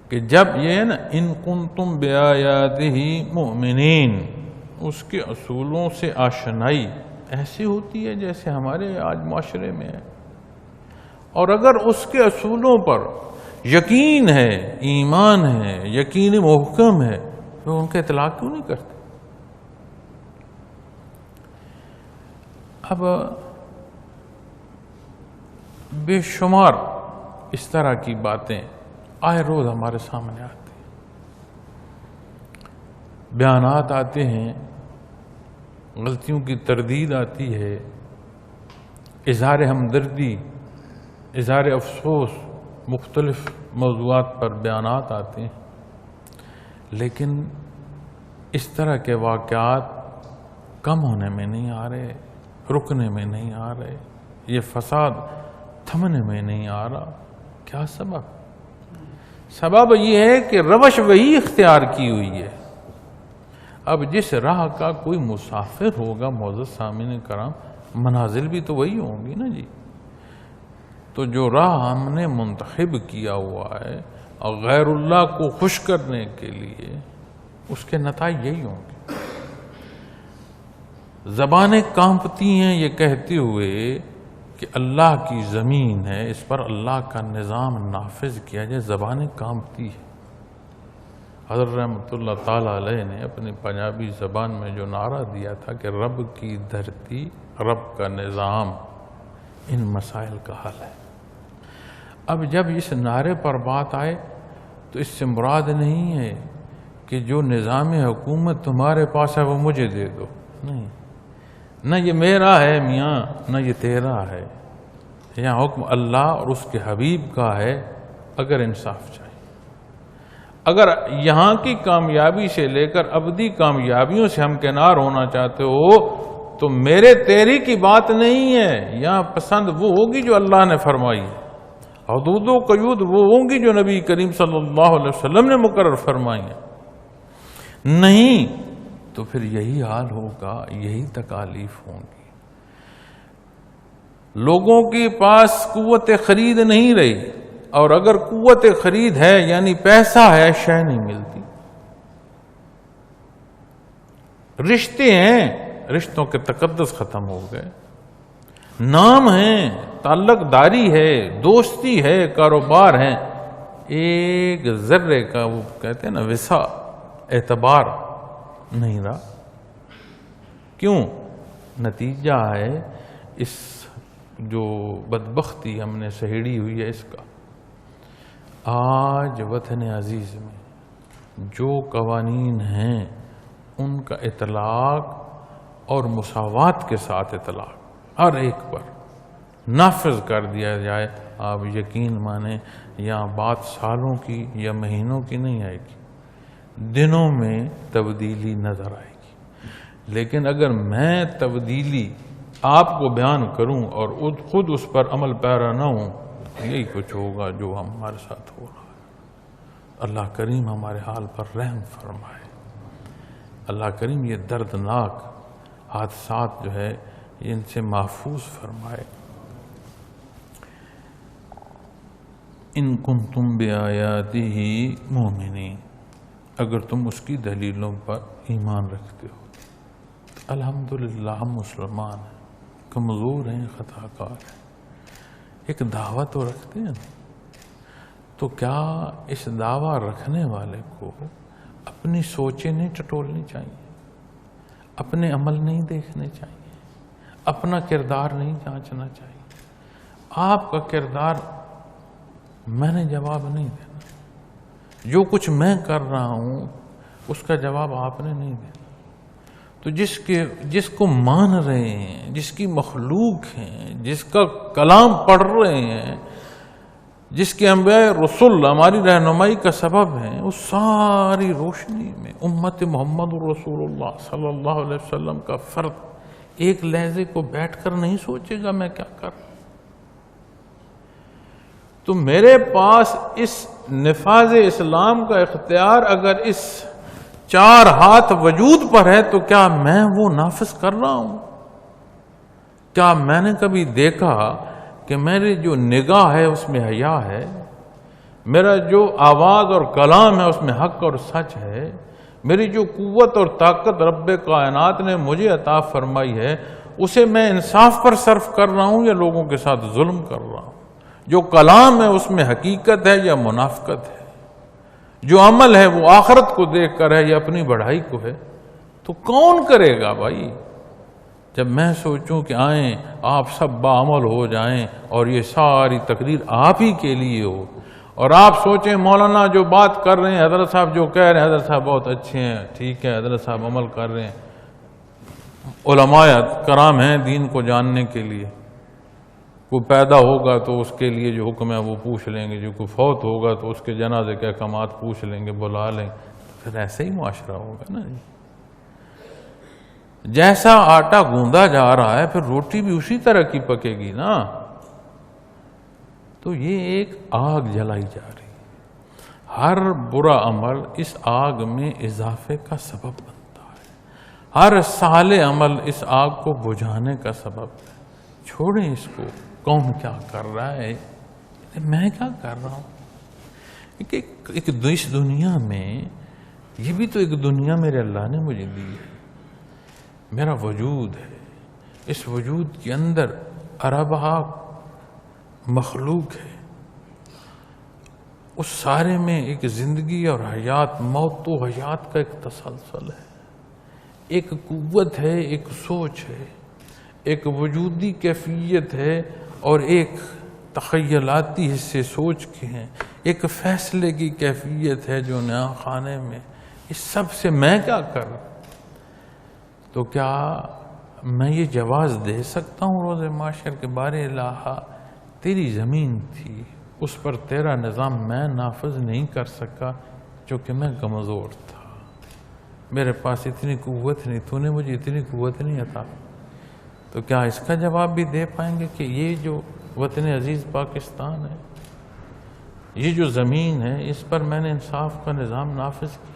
کہ جب یہ ہے نا ان کنتم بآیاتہ مؤمنین، اس کے اصولوں سے آشنائی ایسی ہوتی ہے جیسے ہمارے آج معاشرے میں ہے، اور اگر اس کے اصولوں پر یقین ہے، ایمان ہے، یقین محکم ہے، تو ان کا اطلاق کیوں نہیں کرتے؟ اب بے شمار اس طرح کی باتیں آئے روز ہمارے سامنے آتی ہیں، بیانات آتے ہیں، غلطیوں کی تردید آتی ہے، اظہار ہمدردی، اظہار افسوس، مختلف موضوعات پر بیانات آتے ہیں، لیکن اس طرح کے واقعات کم ہونے میں نہیں آ رہے، رکنے میں نہیں آ رہے، یہ فساد تھمنے میں نہیں آ رہا۔ کیا سبب؟ سبب یہ ہے کہ روش وہی اختیار کی ہوئی ہے۔ اب جس راہ کا کوئی مسافر ہوگا معزز سامعین کرام، منازل بھی تو وہی ہوں گی نا جی۔ تو جو راہ ہم نے منتخب کیا ہوا ہے اور غیر اللہ کو خوش کرنے کے لیے، اس کے نتائج یہی ہوں گے۔ زبانیں کانپتی ہیں یہ کہتے ہوئے کہ اللہ کی زمین ہے، اس پر اللہ کا نظام نافذ کیا جائے، زبانیں کانپتی ہیں۔ حضرت رحمۃ اللہ تعالی علیہ نے اپنی پنجابی زبان میں جو نعرہ دیا تھا کہ رب کی دھرتی، رب کا نظام، ان مسائل کا حل ہے۔ اب جب اس نعرے پر بات آئے تو اس سے مراد نہیں ہے کہ جو نظام حکومت تمہارے پاس ہے وہ مجھے دے دو، نہیں، نہ یہ میرا ہے میاں نہ یہ تیرا ہے، یہاں حکم اللہ اور اس کے حبیب کا ہے۔ اگر انصاف چاہیے، اگر یہاں کی کامیابی سے لے کر ابدی کامیابیوں سے ہم کنار ہونا چاہتے ہو تو میرے تیری کی بات نہیں ہے، یہاں پسند وہ ہوگی جو اللہ نے فرمائی ہے، حدود و قیود وہ ہوں گی جو نبی کریم صلی اللہ علیہ وسلم نے مقرر فرمائی ہیں، نہیں تو پھر یہی حال ہوگا، یہی تکالیف ہوں گی۔ لوگوں کے پاس قوت خرید نہیں رہی، اور اگر قوت خرید ہے یعنی پیسہ ہے، شے نہیں ملتی۔ رشتے ہیں، رشتوں کے تقدس ختم ہو گئے، نام ہیں، تعلق داری ہے، دوستی ہے، کاروبار ہے، ایک ذرے کا وہ کہتے ہیں نا وسع، اعتبار نہیں رہا۔ کیوں؟ نتیجہ ہے اس جو بدبختی ہم نے سہیڑی ہوئی ہے اس کا۔ آج وطن عزیز میں جو قوانین ہیں ان کا اطلاق اور مساوات کے ساتھ اطلاق ہر ایک پر نافذ کر دیا جائے، آپ یقین مانیں یہاں بات سالوں کی یا مہینوں کی نہیں آئے گی، دنوں میں تبدیلی نظر آئے گی۔ لیکن اگر میں تبدیلی آپ کو بیان کروں اور خود اس پر عمل پیرا نہ ہوں، یہی کچھ ہوگا جو ہمارے ساتھ ہو رہا ہے۔ اللہ کریم ہمارے حال پر رحم فرمائے، اللہ کریم یہ دردناک حادثات جو ہے ان سے محفوظ فرمائے۔ ان کنتم بآیاتہ مؤمنین، اگر تم اس کی دلیلوں پر ایمان رکھتے ہو۔ الحمدللہ ہم مسلمان ہیں، کمزور ہیں، خطا کار ہیں، ایک دعویٰ تو رکھتے ہیں، تو کیا اس دعویٰ رکھنے والے کو اپنی سوچیں نہیں ٹٹولنی چاہیے، اپنے عمل نہیں دیکھنے چاہیے، اپنا کردار نہیں جانچنا چاہیے؟ آپ کا کردار میں نے جواب نہیں دینا، جو کچھ میں کر رہا ہوں اس کا جواب آپ نے نہیں دینا۔ تو جس کو مان رہے ہیں، جس کی مخلوق ہیں، جس کا کلام پڑھ رہے ہیں، جس کے انبیاء رسول ہماری رہنمائی کا سبب ہیں، اس ساری روشنی میں امت محمد رسول اللہ صلی اللہ علیہ وسلم کا فرد ایک لحظے کو بیٹھ کر نہیں سوچے گا میں کیا کر رہا ہوں؟ تو میرے پاس اس نفاذ اسلام کا اختیار اگر اس چار ہاتھ وجود پر ہے تو کیا میں وہ نافذ کر رہا ہوں؟ کیا میں نے کبھی دیکھا کہ میری جو نگاہ ہے اس میں حیا ہے، میرا جو آواز اور کلام ہے اس میں حق اور سچ ہے، میری جو قوت اور طاقت رب کائنات نے مجھے عطا فرمائی ہے اسے میں انصاف پر صرف کر رہا ہوں یا لوگوں کے ساتھ ظلم کر رہا ہوں؟ جو کلام ہے اس میں حقیقت ہے یا منافقت ہے؟ جو عمل ہے وہ آخرت کو دیکھ کر ہے یا اپنی بڑھائی کو ہے؟ تو کون کرے گا بھائی؟ جب میں سوچوں کہ آئیں آپ سب باعمل ہو جائیں اور یہ ساری تقریر آپ ہی کے لیے ہو، اور آپ سوچیں مولانا جو بات کر رہے ہیں، حضرت صاحب جو کہہ رہے ہیں، حضرت صاحب بہت اچھے ہیں، ٹھیک ہے، حضرت صاحب عمل کر رہے ہیں، علماء کرام ہیں دین کو جاننے کے لیے، کوئی پیدا ہوگا تو اس کے لیے جو حکم ہے وہ پوچھ لیں گے، جو کوئی فوت ہوگا تو اس کے جنازے کے احکامات پوچھ لیں گے، بلا لیں گے، پھر ایسے ہی معاشرہ ہوگا نا جی۔ جیسا آٹا گوندا جا رہا ہے پھر روٹی بھی اسی طرح کی پکے گی نا۔ تو یہ ایک آگ جلائی جا رہی ہے، ہر برا عمل اس آگ میں اضافے کا سبب بنتا ہے، ہر صالح عمل اس آگ کو بجھانے کا سبب ہے۔ چھوڑیں اس کو، کون کیا کر رہا ہے، میں کیا کر رہا ہوں؟ ایک اس دنیا میں، یہ بھی تو ایک دنیا میرے اللہ نے مجھے دی ہے، میرا وجود ہے، اس وجود کے اندر ارباں مخلوق ہے، اس سارے میں ایک زندگی اور حیات، موت و حیات کا ایک تسلسل ہے، ایک قوت ہے، ایک سوچ ہے، ایک وجودی کیفیت ہے اور ایک تخیلاتی حصے سوچ کے ہیں، ایک فیصلے کی کیفیت ہے جو نیا خانے میں، اس سب سے میں کیا کر؟ تو کیا میں یہ جواز دے سکتا ہوں روز معاشر کے بارے الہا تیری زمین تھی، اس پر تیرا نظام میں نافذ نہیں کر سکا چونکہ میں کمزور تھا، میرے پاس اتنی قوت نہیں، تو نے مجھے اتنی قوت نہیں عطا۔ تو کیا اس کا جواب بھی دے پائیں گے کہ یہ جو وطن عزیز پاکستان ہے، یہ جو زمین ہے، اس پر میں نے انصاف کا نظام نافذ کیا،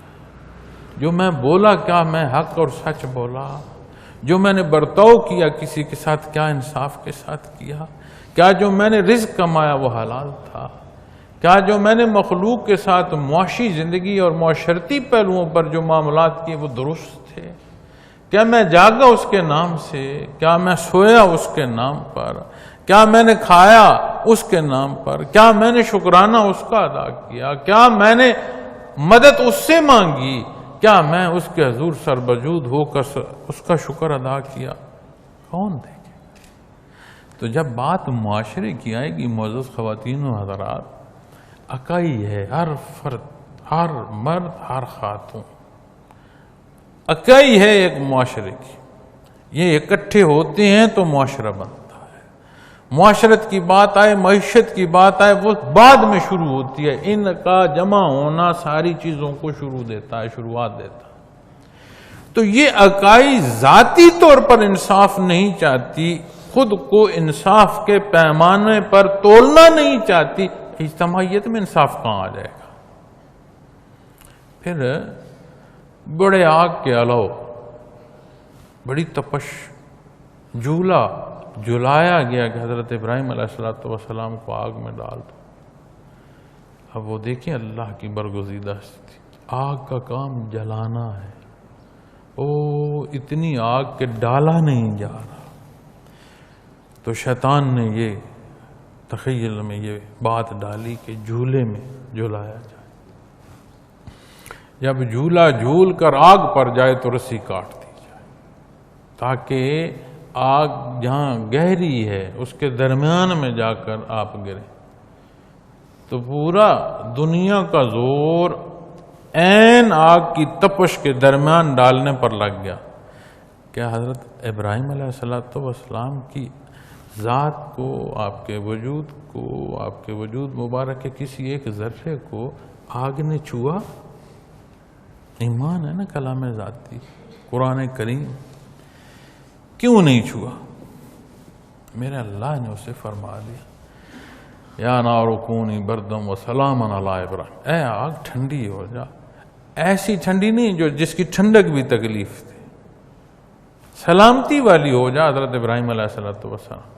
جو میں بولا کیا میں حق اور سچ بولا، جو میں نے برتاؤ کیا کسی کے ساتھ کیا انصاف کے ساتھ کیا، کیا جو میں نے رزق کمایا وہ حلال تھا، کیا جو میں نے مخلوق کے ساتھ معاشی زندگی اور معاشرتی پہلوؤں پر جو معاملات کیے وہ درست تھے، کیا میں جاگا اس کے نام سے، کیا میں سویا اس کے نام پر، کیا میں نے کھایا اس کے نام پر، کیا میں نے شکرانہ اس کا ادا کیا، کیا میں نے مدد اس سے مانگی، کیا میں اس کے حضور سربجود ہو کر اس کا شکر ادا کیا، کون دیکھے؟ تو جب بات معاشرے کی آئے گی معزز خواتین و حضرات، اکائی ہے ہر فرد، ہر مرد، ہر خاتون، اکائی ہے ایک معاشرے کی، یہ اکٹھے ہوتے ہیں تو معاشرہ بنتا ہے۔ معاشرت کی بات آئے، معیشت کی بات آئے، وہ بعد میں شروع ہوتی ہے، ان کا جمع ہونا ساری چیزوں کو شروعات دیتا ہے۔ تو یہ اکائی ذاتی طور پر انصاف نہیں چاہتی، خود کو انصاف کے پیمانے پر تولنا نہیں چاہتی، اجتماعیت میں انصاف کہاں آ جائے گا؟ پھر بڑے آگ کے علو، بڑی تپش، جلایا گیا کہ حضرت ابراہیم علیہ السلام کو آگ میں ڈال دو۔ اب وہ دیکھیں اللہ کی برگزیدہ ہستی، آگ کا کام جلانا ہے، اتنی آگ کے ڈالا نہیں جا رہا۔ تو شیطان نے یہ تخیل میں یہ بات ڈالی کہ جھولے میں جھلایا جائے، جب جھولا جھول کر آگ پر جائے تو رسی کاٹ دی جائے، تاکہ آگ جہاں گہری ہے اس کے درمیان میں جا کر آپ گریں۔ تو پورا دنیا کا زور عین آگ کی تپش کے درمیان ڈالنے پر لگ گیا۔ کیا حضرت ابراہیم علیہ السلام کی ذات کو، آپ کے وجود کو، آپ کے وجود مبارک کے کسی ایک ذرے کو آگ نے چھوا؟ ایمان ہے نا کلام ذاتی، قرآن کریم، کیوں نہیں چھوا؟ میرے اللہ نے اسے فرما دیا، یا نار کونی بردم و سلاما علی ابراہیم، اے آگ ٹھنڈی ہو جا، ایسی ٹھنڈی نہیں جس کی ٹھنڈک بھی تکلیف تھی، سلامتی والی ہو جا حضرت ابراہیم علیہ السلام۔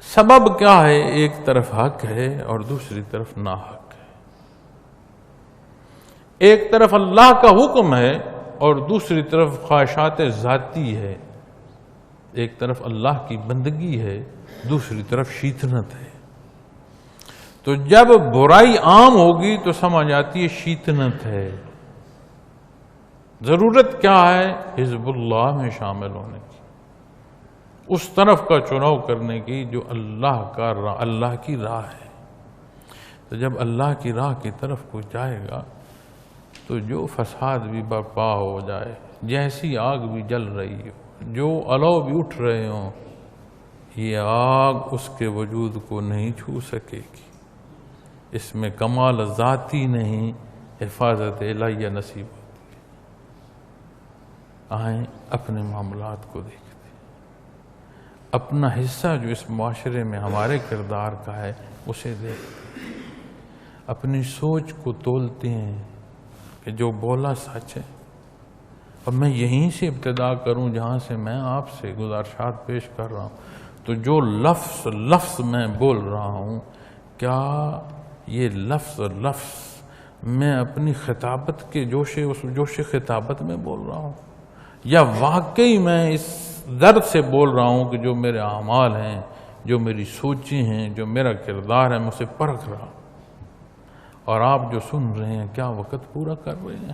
سبب کیا ہے؟ ایک طرف حق ہے اور دوسری طرف ناحق ہے، ایک طرف اللہ کا حکم ہے اور دوسری طرف خواہشات ذاتی ہے، ایک طرف اللہ کی بندگی ہے، دوسری طرف شیطنت ہے۔ تو جب برائی عام ہوگی تو سمجھ آتی ہے شیطنت ہے۔ ضرورت کیا ہے؟ حزب اللہ میں شامل ہونے کی، اس طرف کا چناؤ کرنے کی جو اللہ کی راہ ہے۔ تو جب اللہ کی راہ کی طرف کوئی جائے گا تو جو فساد بھی برپا ہو جائے، جیسی آگ بھی جل رہی ہو، جو علو بھی اٹھ رہے ہوں، یہ آگ اس کے وجود کو نہیں چھو سکے گی، اس میں کمال ذاتی نہیں، حفاظت الہیہ نصیب ہوتی ہے۔ آئیں اپنے معاملات کو دیکھتے، اپنا حصہ جو اس معاشرے میں ہمارے کردار کا ہے اسے دیکھتے، اپنی سوچ کو تولتے ہیں کہ جو بولا سچ ہے۔ اب میں یہیں سے ابتدا کروں جہاں سے میں آپ سے گزارشات پیش کر رہا ہوں، تو جو لفظ میں بول رہا ہوں، کیا یہ لفظ میں اپنی خطابت کے جوش خطابت میں بول رہا ہوں، یا واقعی میں اس درد سے بول رہا ہوں کہ جو میرے اعمال ہیں، جو میری سوچیں ہیں، جو میرا کردار ہے، میں اسے پرکھ رہا ہوں۔ اور آپ جو سن رہے ہیں کیا وقت پورا کر رہے ہیں؟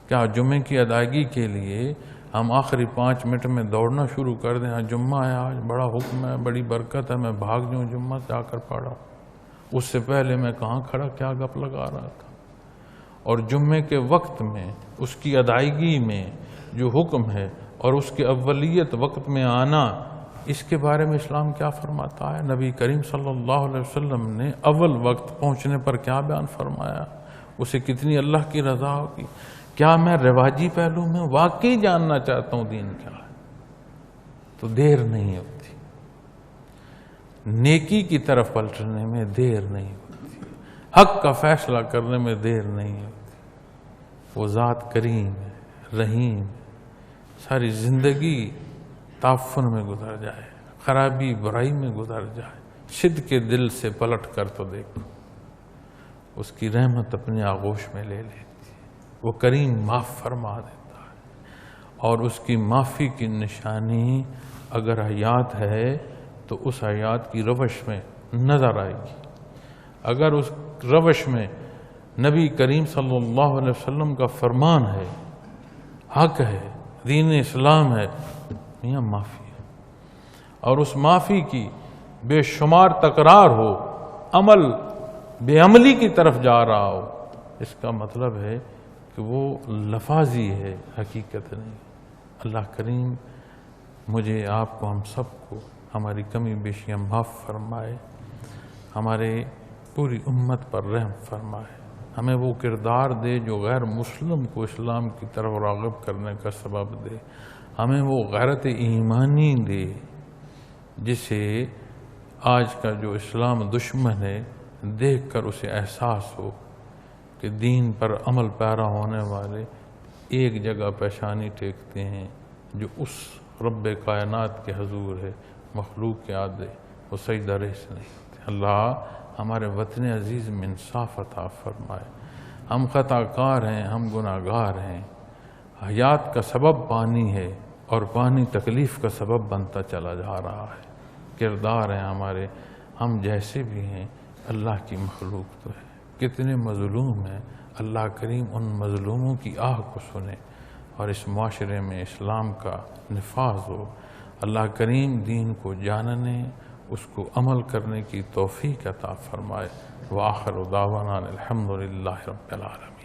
کیا جمعے کی ادائیگی کے لیے ہم آخری 5 منٹ میں دوڑنا شروع کر دیں؟ جمعہ ہے، آج بڑا حکم ہے، بڑی برکت ہے، میں بھاگ جاؤں جمعہ جا کر پڑھا، اس سے پہلے میں کہاں کھڑا کیا گپ لگا رہا تھا؟ اور جمعے کے وقت میں اس کی ادائیگی میں جو حکم ہے اور اس کی اولیت وقت میں آنا، اس کے بارے میں اسلام کیا فرماتا ہے؟ نبی کریم صلی اللہ علیہ وسلم نے اول وقت پہنچنے پر کیا بیان فرمایا؟ اسے کتنی اللہ کی رضا ہوگی؟ کیا میں رواجی پہلو میں واقعی جاننا چاہتا ہوں دین کیا ہے تو دیر نہیں ہوتی، نیکی کی طرف پلٹنے میں دیر نہیں ہوتی، حق کا فیصلہ کرنے میں دیر نہیں ہوتی۔ وہ ذات کریم ہے، رحیم، ساری زندگی تعفن میں گزر جائے، خرابی برائی میں گزر جائے، صدق کے دل سے پلٹ کر تو دیکھو، اس کی رحمت اپنے آغوش میں لے لیتی ہے، وہ کریم معاف فرما دیتا ہے، اور اس کی معافی کی نشانی اگر حیات ہے تو اس حیات کی روش میں نظر آئے گی۔ اگر اس روش میں نبی کریم صلی اللہ علیہ وسلم کا فرمان ہے، حق ہے، دین اسلام ہے، یہاں معافی ہے، اور اس معافی کی بے شمار تکرار ہو، عمل بے عملی کی طرف جا رہا ہو، اس کا مطلب ہے کہ وہ لفاظی ہے، حقیقت نہیں۔ اللہ کریم مجھے، آپ کو، ہم سب کو ہماری کمی بیشیاں معاف فرمائے، ہمارے پوری امت پر رحم فرمائے، ہمیں وہ کردار دے جو غیر مسلم کو اسلام کی طرف راغب کرنے کا سبب دے، ہمیں وہ غیرت ایمانی دے جسے آج کا جو اسلام دشمن ہے دیکھ کر اسے احساس ہو کہ دین پر عمل پیرا ہونے والے ایک جگہ پیشانی ٹیکتے ہیں جو اس رب کائنات کے حضور ہے، مخلوق کے عادے وہ سجدہ ریز نہیں ہوتے۔ اللہ ہمارے وطن عزیز میں انصاف عطا فرمائے۔ ہم خطا کار ہیں، ہم گناہ گار ہیں، حیات کا سبب پانی ہے اور پانی تکلیف کا سبب بنتا چلا جا رہا ہے، کردار ہیں ہمارے، ہم جیسے بھی ہیں، اللہ کی مخلوق تو ہے، کتنے مظلوم ہیں، اللہ کریم ان مظلوموں کی آہ کو سنے اور اس معاشرے میں اسلام کا نفاذ ہو۔ اللہ کریم دین کو جاننے، اس کو عمل کرنے کی توفیق عطا فرمائے۔ وآخر دعوانا الحمدللہ رب العالمین۔